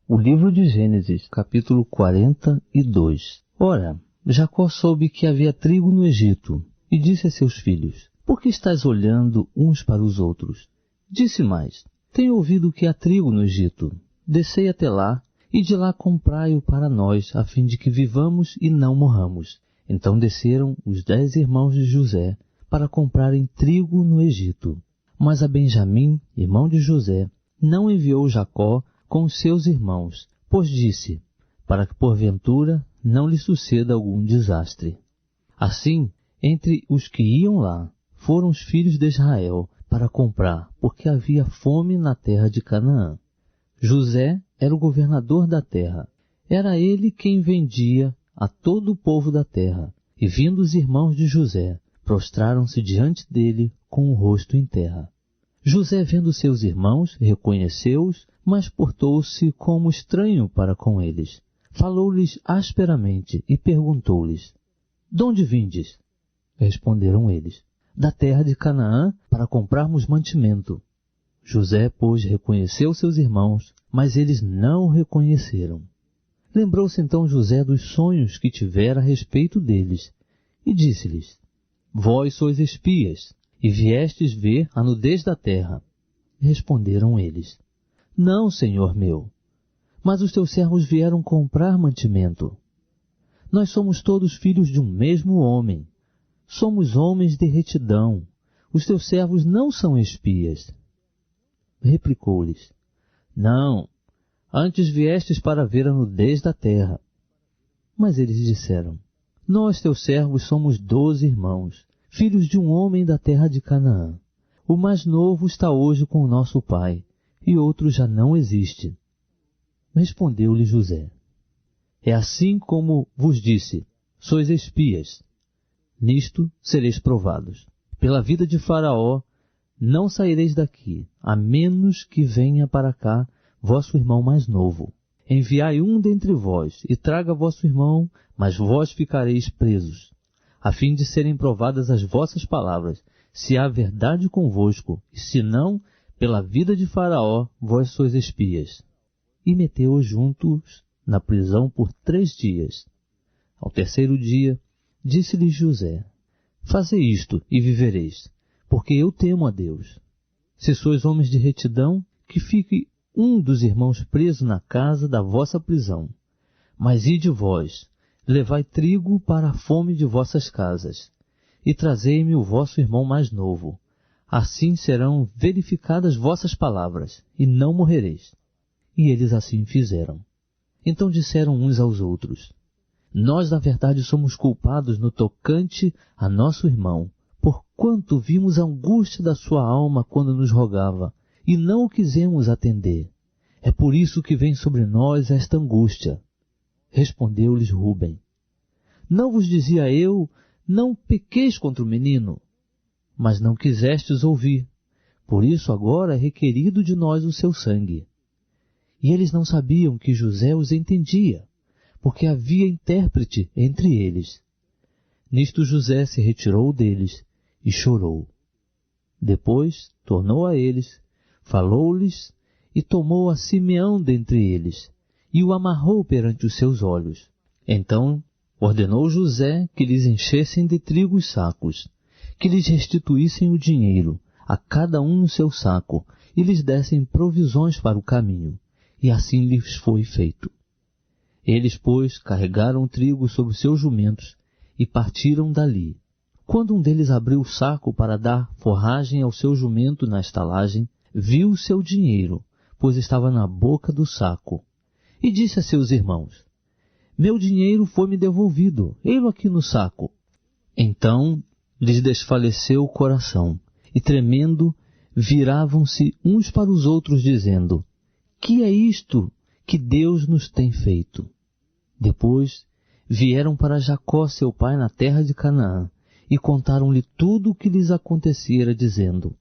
O livro de Gênesis, capítulo 42. Ora, Jacó soube que havia trigo no Egito, e disse a seus filhos: Por que estáis olhando uns para os outros? Disse mais: Tenho ouvido que há trigo no Egito. Descei até lá, e de lá comprai-o para nós, a fim de que vivamos e não morramos. Então desceram os 10 irmãos de José, para comprarem trigo no Egito. Mas a Benjamim, irmão de José, não enviou Jacó com os seus irmãos, pois disse, para que porventura não lhe suceda algum desastre. Assim, entre os que iam lá, foram os filhos de Israel para comprar, porque havia fome na terra de Canaã. José era o governador da terra. Era ele quem vendia a todo o povo da terra. E vindo os irmãos de José, prostraram-se diante dele com o rosto em terra. José, vendo seus irmãos, reconheceu-os, mas portou-se como estranho para com eles. Falou-lhes asperamente e perguntou-lhes: De onde vindes? Responderam eles: Da terra de Canaã, para comprarmos mantimento. José, pois, reconheceu seus irmãos, mas eles não o reconheceram. Lembrou-se então José dos sonhos que tivera a respeito deles, e disse-lhes: Vós sois espias, e viestes ver a nudez da terra. Responderam eles: Não, senhor meu, mas os teus servos vieram comprar mantimento. Nós somos todos filhos de um mesmo homem. Somos homens de retidão. Os teus servos não são espias. Replicou-lhes: Não, antes viestes para ver a nudez da terra. Mas eles disseram: Nós, teus servos, somos 12 irmãos, filhos de um homem da terra de Canaã. O mais novo está hoje com o nosso pai, e outro já não existe. Respondeu-lhe José: É assim como vos disse, sois espias. Nisto sereis provados. Pela vida de Faraó, não saireis daqui, a menos que venha para cá vosso irmão mais novo. Enviai um dentre vós, e traga vosso irmão, mas vós ficareis presos, a fim de serem provadas as vossas palavras, se há verdade convosco, e se não, pela vida de Faraó, vós sois espias. E meteu-os juntos na prisão por 3 dias. Ao terceiro dia, disse-lhes José: Fazei isto, e vivereis, porque eu temo a Deus. Se sois homens de retidão, que fique um dos irmãos preso na casa da vossa prisão. Mas ide vós, levai trigo para a fome de vossas casas, e trazei-me o vosso irmão mais novo. Assim serão verificadas vossas palavras, e não morrereis. E eles assim fizeram. Então disseram uns aos outros: Nós, na verdade, somos culpados no tocante a nosso irmão, porquanto vimos a angústia da sua alma quando nos rogava, e não o quisemos atender. É por isso que vem sobre nós esta angústia. Respondeu-lhes Rúben: Não vos dizia eu, não pequeis contra o menino? Mas não quisestes ouvir. Por isso agora é requerido de nós o seu sangue. E eles não sabiam que José os entendia, porque havia intérprete entre eles. Nisto José se retirou deles e chorou. Depois tornou a eles, falou-lhes e tomou a Simeão dentre eles, e o amarrou perante os seus olhos. Então ordenou José que lhes enchessem de trigo os sacos, que lhes restituíssem o dinheiro, a cada um no seu saco, e lhes dessem provisões para o caminho. E assim lhes foi feito. Eles, pois, carregaram o trigo sobre seus jumentos e partiram dali. Quando um deles abriu o saco para dar forragem ao seu jumento na estalagem, viu o seu dinheiro, pois estava na boca do saco, e disse a seus irmãos: Meu dinheiro foi-me devolvido, ei-lo aqui no saco. Então lhes desfaleceu o coração, e tremendo, viravam-se uns para os outros, dizendo: Que é isto que Deus nos tem feito? Depois vieram para Jacó seu pai na terra de Canaã, e contaram-lhe tudo o que lhes acontecera, dizendo: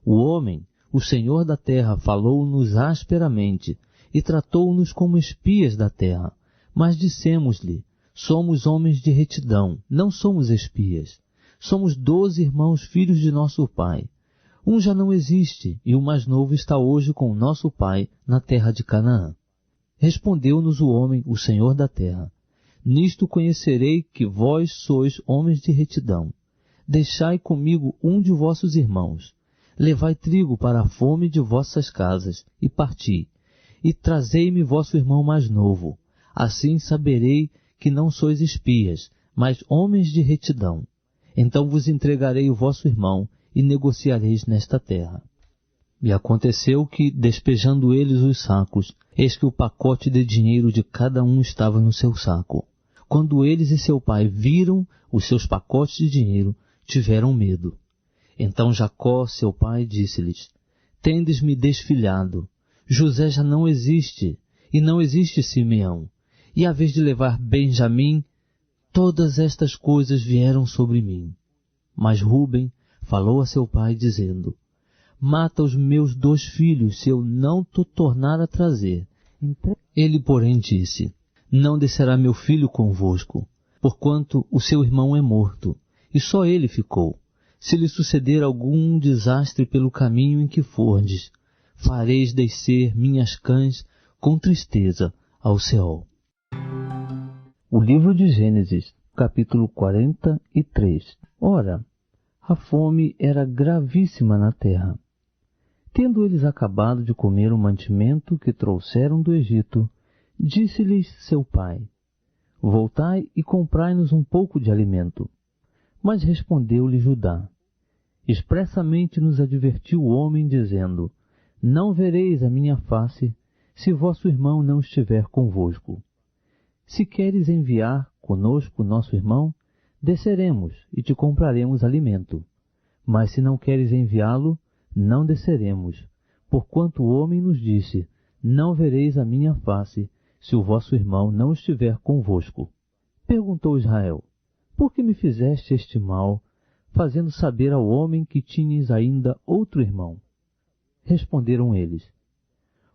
O homem, o Senhor da terra, falou-nos asperamente, e tratou-nos como espias da terra. Mas dissemos-lhe: Somos homens de retidão, não somos espias. Somos 12 irmãos, filhos de nosso pai. Um já não existe, e o mais novo está hoje com o nosso pai na terra de Canaã. Respondeu-nos o homem, o Senhor da terra: Nisto conhecerei que vós sois homens de retidão. Deixai comigo um de vossos irmãos. Levai trigo para a fome de vossas casas, e parti. E trazei-me vosso irmão mais novo. Assim saberei que não sois espias, mas homens de retidão. Então vos entregarei o vosso irmão, e negociareis nesta terra. E aconteceu que, despejando eles os sacos, eis que o pacote de dinheiro de cada um estava no seu saco. Quando eles e seu pai viram os seus pacotes de dinheiro, tiveram medo. Então Jacó, seu pai, disse-lhes: Tendes-me desfilhado. José já não existe, e não existe Simeão. E a vez de levar Benjamim, todas estas coisas vieram sobre mim. Mas Rúben falou a seu pai, dizendo: Mata os meus 2 filhos, se eu não te tornar a trazer. Ele, porém, disse: Não descerá meu filho convosco, porquanto o seu irmão é morto, e só ele ficou. Se lhe suceder algum desastre pelo caminho em que fordes, fareis descer minhas cães com tristeza ao Seol. O livro de Gênesis, capítulo 43. Ora, a fome era gravíssima na terra. Tendo eles acabado de comer o mantimento que trouxeram do Egito, disse-lhes seu pai: Voltai e comprai-nos um pouco de alimento. Mas respondeu-lhe Judá: Expressamente nos advertiu o homem, dizendo: Não vereis a minha face, se vosso irmão não estiver convosco. Se queres enviar conosco nosso irmão, desceremos e te compraremos alimento. Mas se não queres enviá-lo, não desceremos, porquanto o homem nos disse: Não vereis a minha face, se o vosso irmão não estiver convosco. Perguntou Israel: Por que me fizeste este mal, fazendo saber ao homem que tinhas ainda outro irmão? Responderam eles: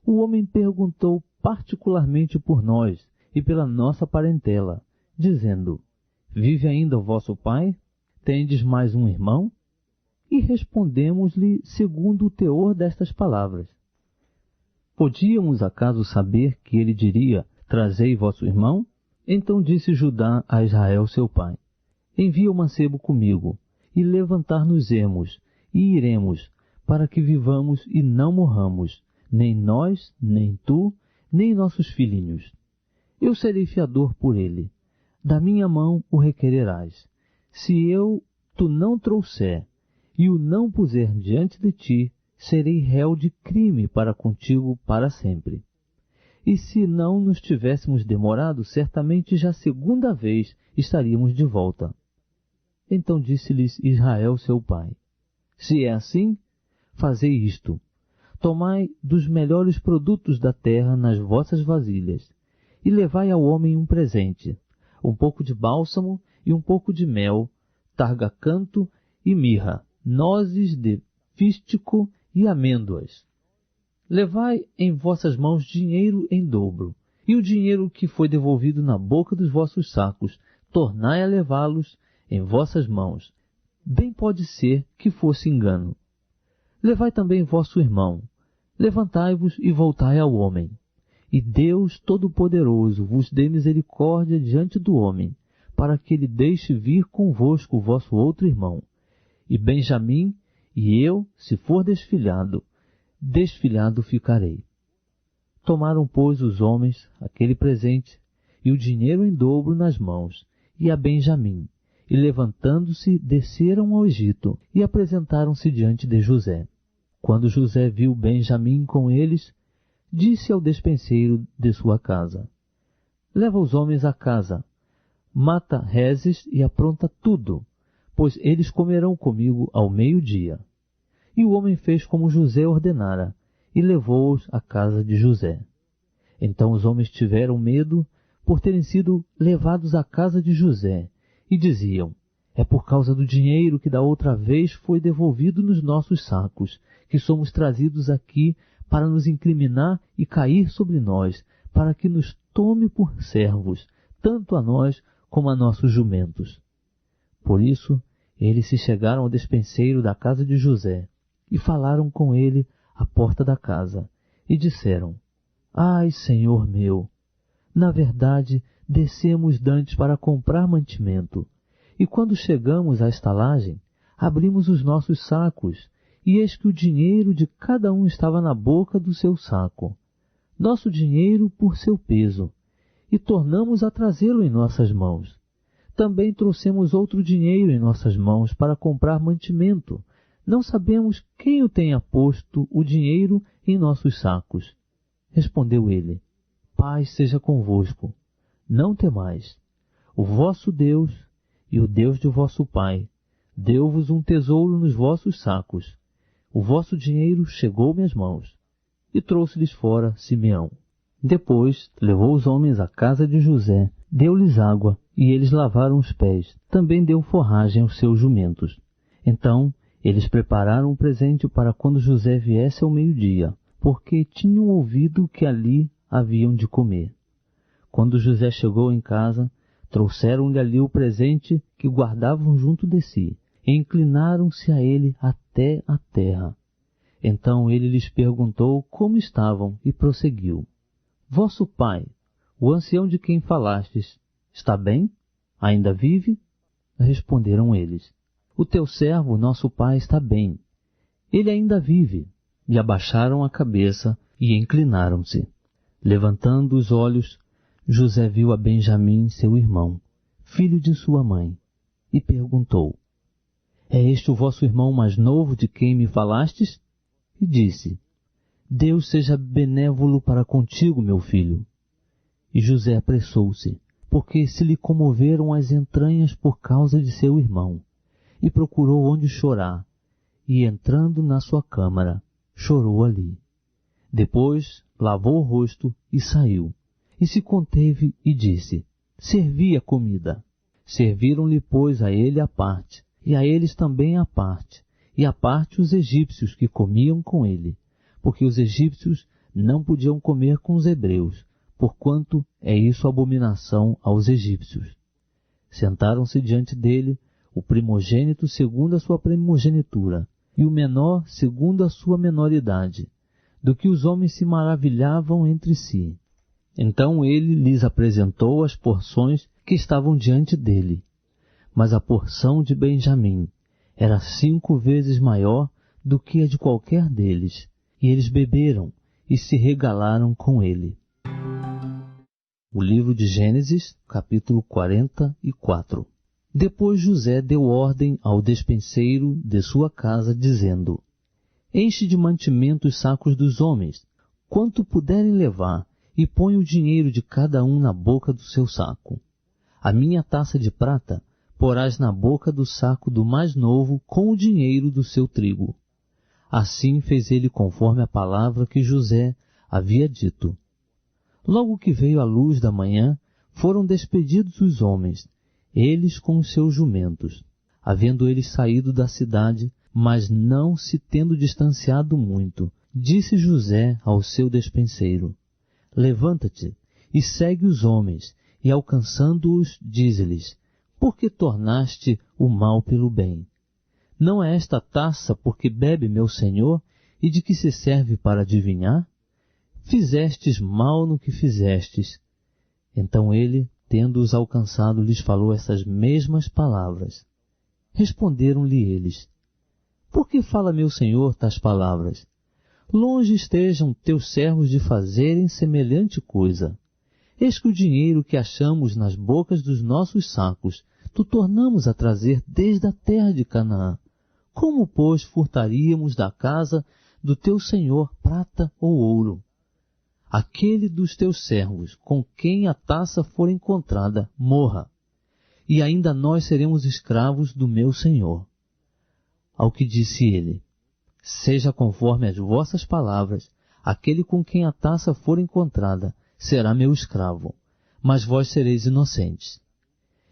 O homem perguntou particularmente por nós e pela nossa parentela, dizendo: Vive ainda o vosso pai? Tendes mais um irmão? E respondemos-lhe segundo o teor destas palavras. Podíamos acaso saber que ele diria: Trazei vosso irmão? Então disse Judá a Israel seu pai: Envia o mancebo comigo, e levantar-nos-emos, e iremos, para que vivamos e não morramos, nem nós, nem tu, nem nossos filhinhos. Eu serei fiador por ele. Da minha mão o requererás. Se eu tu não trouxer, e o não puser diante de ti, serei réu de crime para contigo para sempre. E se não nos tivéssemos demorado, certamente já 2ª vez estaríamos de volta. Então disse-lhes Israel seu pai: Se é assim, fazei isto: tomai dos melhores produtos da terra nas vossas vasilhas, e levai ao homem um presente, um pouco de bálsamo e um pouco de mel, targa-canto e mirra, nozes de fístico e amêndoas. Levai em vossas mãos dinheiro em dobro, e o dinheiro que foi devolvido na boca dos vossos sacos, tornai a levá-los em vossas mãos. Bem pode ser que fosse engano. Levai também vosso irmão. Levantai-vos e voltai ao homem. E Deus Todo-Poderoso vos dê misericórdia diante do homem, para que ele deixe vir convosco o vosso outro irmão. E Benjamim e eu, se for desfilhado ficarei. Tomaram, pois, os homens aquele presente e o dinheiro em dobro nas mãos, e a Benjamim, e levantando-se, desceram ao Egito, e apresentaram-se diante de José. Quando José viu Benjamim com eles, disse ao despenseiro de sua casa: Leva os homens à casa, mata reses e apronta tudo, pois eles comerão comigo ao meio-dia. E o homem fez como José ordenara, e levou-os à casa de José. Então os homens tiveram medo, por terem sido levados à casa de José, e diziam: É por causa do dinheiro que da outra vez foi devolvido nos nossos sacos, que somos trazidos aqui para nos incriminar e cair sobre nós, para que nos tome por servos, tanto a nós como a nossos jumentos. Por isso, eles se chegaram ao despenseiro da casa de José, e falaram com ele à porta da casa, e disseram: Ai, Senhor meu! Na verdade, descemos dantes para comprar mantimento, e quando chegamos à estalagem, abrimos os nossos sacos, e eis que o dinheiro de cada um estava na boca do seu saco, nosso dinheiro por seu peso, e tornamos a trazê-lo em nossas mãos. Também trouxemos outro dinheiro em nossas mãos para comprar mantimento. Não sabemos quem o tenha posto o dinheiro em nossos sacos. Respondeu ele: Paz seja convosco. Não temais. O vosso Deus e o Deus de vosso Pai deu-vos um tesouro nos vossos sacos. O vosso dinheiro chegou-me às mãos. E trouxe-lhes fora Simeão. Depois levou os homens à casa de José, deu-lhes água, e eles lavaram os pés. Também deu forragem aos seus jumentos. Então eles prepararam um presente para quando José viesse ao meio-dia, porque tinham ouvido que ali haviam de comer. Quando José chegou em casa, trouxeram-lhe ali o presente que guardavam junto de si, e inclinaram-se a ele até a terra. Então ele lhes perguntou como estavam e prosseguiu: Vosso pai, o ancião de quem falastes, está bem? Ainda vive? Responderam eles: O teu servo, nosso pai, está bem. Ele ainda vive. E abaixaram a cabeça e inclinaram-se. Levantando os olhos, José viu a Benjamim, seu irmão, filho de sua mãe, e perguntou: É este o vosso irmão mais novo de quem me falastes? E disse: Deus seja benévolo para contigo, meu filho. E José apressou-se, porque se lhe comoveram as entranhas por causa de seu irmão, e procurou onde chorar, e entrando na sua câmara, chorou ali. Depois lavou o rosto e saiu, e se conteve e disse: Servi a comida. Serviram-lhe, pois, a ele à parte, e a eles também à parte, e à parte os egípcios que comiam com ele, porque os egípcios não podiam comer com os hebreus, porquanto é isso abominação aos egípcios. Sentaram-se diante dele o primogênito segundo a sua primogenitura, e o menor segundo a sua menoridade, do que os homens se maravilhavam entre si. Então ele lhes apresentou as porções que estavam diante dele. Mas a porção de Benjamim era 5 vezes maior do que a de qualquer deles, e eles beberam e se regalaram com ele. O livro de Gênesis, capítulo 44. Depois José deu ordem ao despenseiro de sua casa, dizendo: Enche de mantimento os sacos dos homens, quanto puderem levar, e põe o dinheiro de cada um na boca do seu saco. A minha taça de prata porás na boca do saco do mais novo com o dinheiro do seu trigo. Assim fez ele conforme a palavra que José havia dito. Logo que veio a luz da manhã, foram despedidos os homens, eles com os seus jumentos, havendo eles saído da cidade, mas não se tendo distanciado muito, disse José ao seu despenseiro: Levanta-te e segue os homens, e alcançando-os, dize-lhes: Por que tornaste o mal pelo bem? Não é esta taça porque bebe meu senhor, e de que se serve para adivinhar? Fizestes mal no que fizestes. Então ele, tendo-os alcançado, lhes falou essas mesmas palavras. Responderam-lhe eles: Por que fala meu senhor tais palavras? Longe estejam teus servos de fazerem semelhante coisa. Eis que o dinheiro que achamos nas bocas dos nossos sacos, tu tornamos a trazer desde a terra de Canaã. Como, pois, furtaríamos da casa do teu senhor prata ou ouro? Aquele dos teus servos, com quem a taça for encontrada, morra, e ainda nós seremos escravos do meu senhor. Ao que disse ele: Seja conforme as vossas palavras, aquele com quem a taça for encontrada será meu escravo, mas vós sereis inocentes.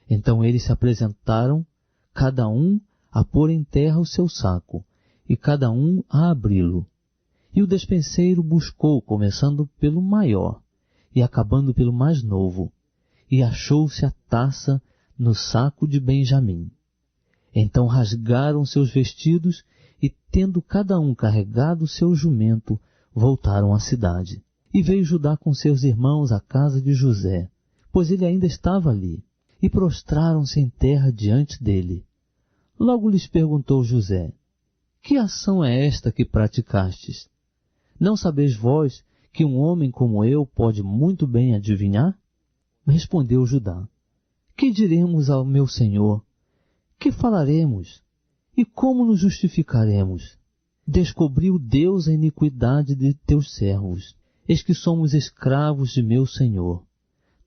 Então eles se apresentaram, cada um a pôr em terra o seu saco, e cada um a abri-lo. E o despenseiro buscou, começando pelo maior e acabando pelo mais novo, e achou-se a taça no saco de Benjamim. Então rasgaram seus vestidos, e tendo cada um carregado seu jumento, voltaram à cidade. E veio Judá com seus irmãos à casa de José, pois ele ainda estava ali, e prostraram-se em terra diante dele. Logo lhes perguntou José: que ação é esta que praticastes? Não sabeis vós que um homem como eu pode muito bem adivinhar? Respondeu Judá: que diremos ao meu senhor? Que falaremos? E como nos justificaremos? Descobriu Deus a iniquidade de teus servos. Eis que somos escravos de meu senhor,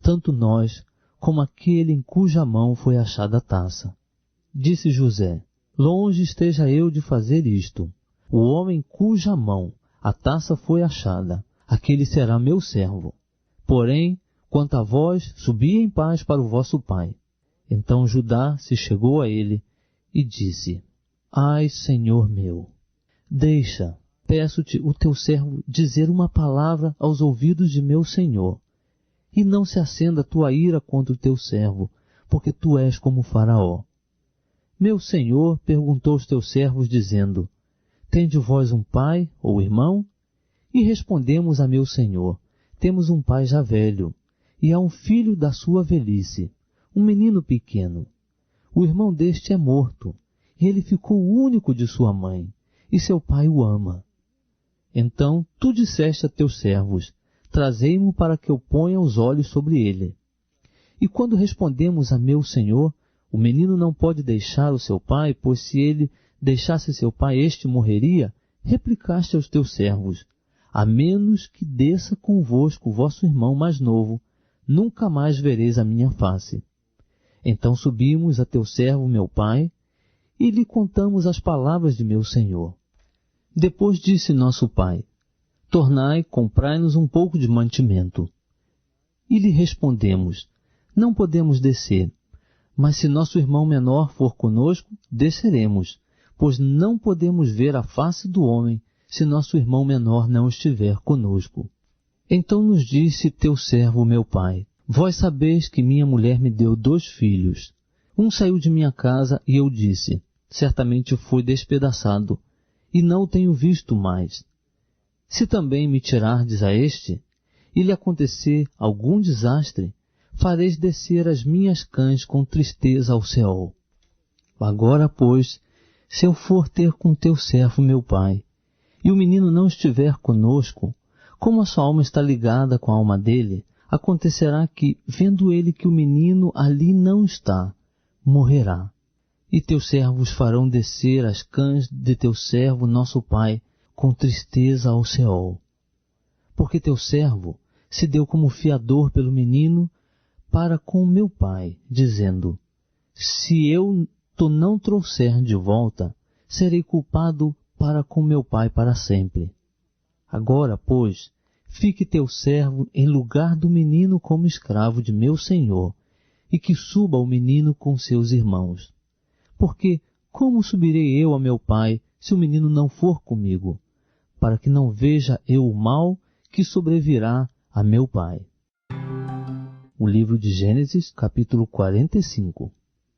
tanto nós como aquele em cuja mão foi achada a taça. Disse José: longe esteja eu de fazer isto. O homem cuja mão a taça foi achada, aquele será meu servo. Porém, quanto a vós, subi em paz para o vosso pai. Então Judá se chegou a ele e disse: ai, senhor meu, deixa, peço-te, o teu servo dizer uma palavra aos ouvidos de meu senhor, e não se acenda a tua ira contra o teu servo, porque tu és como Faraó. Meu senhor perguntou aos teus servos, dizendo: tende vós um pai ou irmão? E respondemos a meu senhor: temos um pai já velho, e há um filho da sua velhice, um menino pequeno. O irmão deste é morto, e ele ficou único de sua mãe, e seu pai o ama. Então tu disseste a teus servos: trazei-mo para que eu ponha os olhos sobre ele. E quando respondemos a meu senhor: o menino não pode deixar o seu pai, pois se ele deixasse seu pai, este morreria, replicaste aos teus servos: a menos que desça convosco o vosso irmão mais novo, nunca mais vereis a minha face. Então subimos a teu servo meu pai, e lhe contamos as palavras de meu senhor. Depois disse nosso pai: tornai, comprai-nos um pouco de mantimento. E lhe respondemos: não podemos descer, mas se nosso irmão menor for conosco, desceremos, pois não podemos ver a face do homem, se nosso irmão menor não estiver conosco. Então nos disse teu servo meu pai: vós sabeis que minha mulher me deu 2 filhos. Um saiu de minha casa, e eu disse: certamente foi despedaçado, e não o tenho visto mais. Se também me tirardes a este, e lhe acontecer algum desastre, fareis descer as minhas cães com tristeza ao Seol. Agora, pois, se eu for ter com teu servo meu pai, e o menino não estiver conosco, como a sua alma está ligada com a alma dele, acontecerá que, vendo ele que o menino ali não está, morrerá. E teus servos farão descer as cães de teu servo nosso pai com tristeza ao Seol. Porque teu servo se deu como fiador pelo menino para com meu pai, dizendo: se eu tu não trouxer de volta, serei culpado para com meu pai para sempre. Agora, pois, fique teu servo em lugar do menino como escravo de meu senhor, e que suba o menino com seus irmãos. Porque como subirei eu a meu pai, se o menino não for comigo, para que não veja eu o mal que sobrevirá a meu pai? O livro de Gênesis, capítulo 45.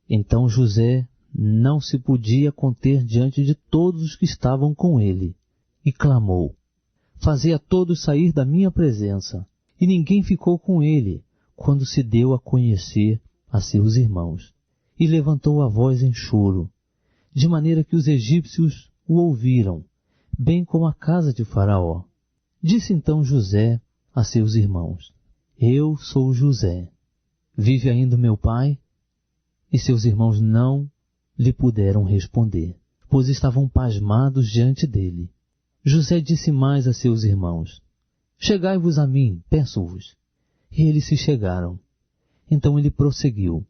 Então José não se podia conter diante de todos os que estavam com ele, e clamou: fazei a todos sair da minha presença. E ninguém ficou com ele, quando se deu a conhecer a seus irmãos. E levantou a voz em choro, de maneira que os egípcios o ouviram, bem como a casa de Faraó. Disse então José a seus irmãos: eu sou José. Vive ainda meu pai? E seus irmãos não lhe puderam responder, pois estavam pasmados diante dele. José disse mais a seus irmãos: chegai-vos a mim, peço-vos. E eles se chegaram. Então ele prosseguiu: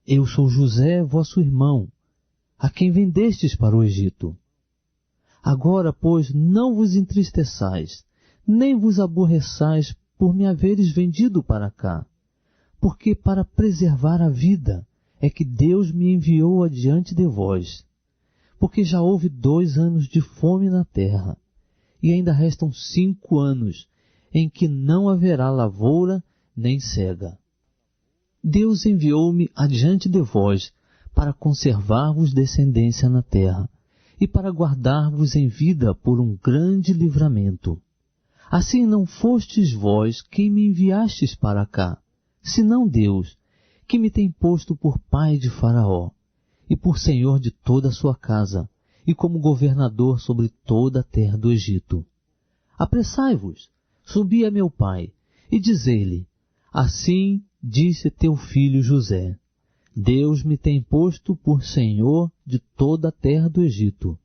eu sou José, vosso irmão, a quem vendestes para o Egito. Agora, pois, não vos entristeçais, nem vos aborreçais por me haveres vendido para cá, porque para preservar a vida é que Deus me enviou adiante de vós. Porque já houve 2 anos de fome na terra, e ainda restam 5 anos, em que não haverá lavoura nem cega. Deus enviou-me adiante de vós, para conservar-vos descendência na terra, e para guardar-vos em vida por um grande livramento. Assim não fostes vós quem me enviastes para cá, senão Deus, que me tem posto por pai de Faraó, e por senhor de toda a sua casa, e como governador sobre toda a terra do Egito. Apressai-vos, subi a meu pai, e dizei-lhe, assim disse teu filho José, Deus me tem posto por senhor de toda a terra do Egito.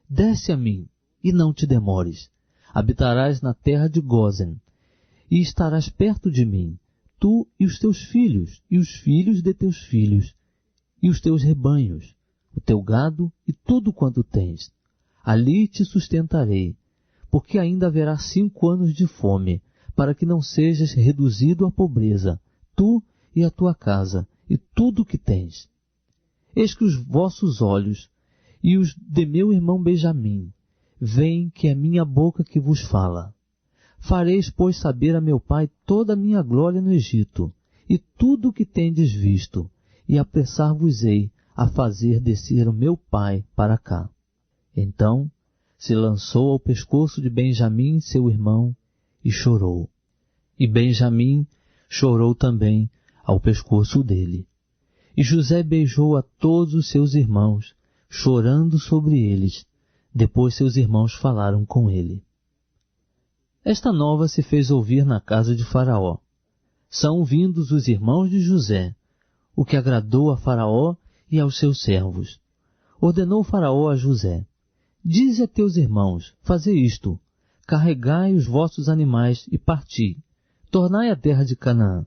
Desce a mim, e não te demores. Habitarás na terra de Gósen, e estarás perto de mim, tu e os teus filhos, e os filhos de teus filhos, e os teus rebanhos, o teu gado e tudo quanto tens. Ali te sustentarei, porque ainda haverá 5 anos de fome, para que não sejas reduzido à pobreza, tu e a tua casa, e tudo o que tens. Eis que os vossos olhos e os de meu irmão Benjamim veem que é minha boca que vos fala. Fareis, pois, saber a meu pai toda a minha glória no Egito, e tudo o que tendes visto, e apressar-vos-ei a fazer descer o meu pai para cá. Então se lançou ao pescoço de Benjamim, seu irmão, e chorou. E Benjamim chorou também ao pescoço dele. E José beijou a todos os seus irmãos, chorando sobre eles. Depois seus irmãos falaram com ele. Esta nova se fez ouvir na casa de Faraó. São vindos os irmãos de José, o que agradou a Faraó e aos seus servos. Ordenou Faraó a José, dize a teus irmãos, fazei isto, carregai os vossos animais e parti, tornai a terra de Canaã,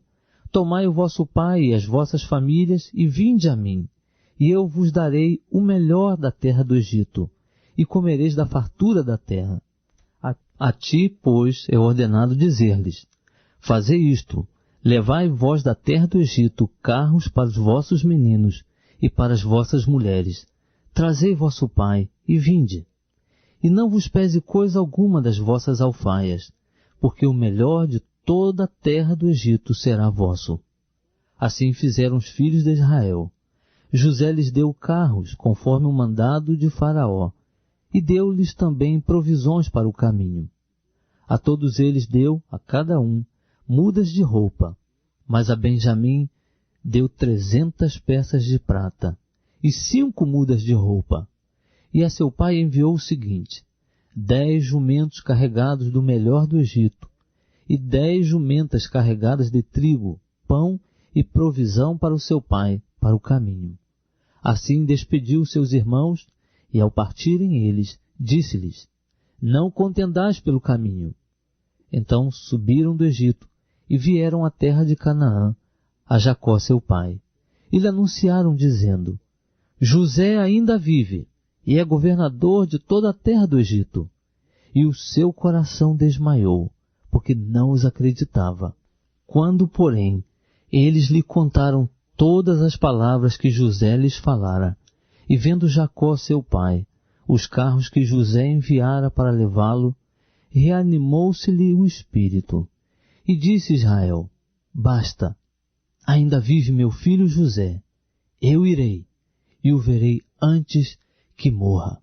tomai o vosso pai e as vossas famílias e vinde a mim, e eu vos darei o melhor da terra do Egito, e comereis da fartura da terra. A ti, pois, é ordenado dizer-lhes, fazei isto, levai vós da terra do Egito carros para os vossos meninos e para as vossas mulheres, trazei vosso pai e vinde. E não vos pese coisa alguma das vossas alfaias, porque o melhor de toda a terra do Egito será vosso. Assim fizeram os filhos de Israel. José lhes deu carros, conforme o mandado de Faraó, e deu-lhes também provisões para o caminho. A todos eles deu, a cada um, mudas de roupa, mas a Benjamim deu 300 peças de prata, e 5 mudas de roupa. E a seu pai enviou o seguinte, 10 jumentos carregados do melhor do Egito, e 10 jumentas carregadas de trigo, pão e provisão para o seu pai, para o caminho. Assim despediu seus irmãos, e ao partirem eles, disse-lhes, não contendais pelo caminho. Então subiram do Egito, e vieram à terra de Canaã, a Jacó seu pai, e lhe anunciaram, dizendo, José ainda vive, e é governador de toda a terra do Egito. E o seu coração desmaiou, porque não os acreditava. Quando, porém, eles lhe contaram todas as palavras que José lhes falara, e vendo Jacó seu pai, os carros que José enviara para levá-lo, reanimou-se-lhe o espírito. E disse Israel, basta, ainda vive meu filho José, eu irei, e o verei antes que morra.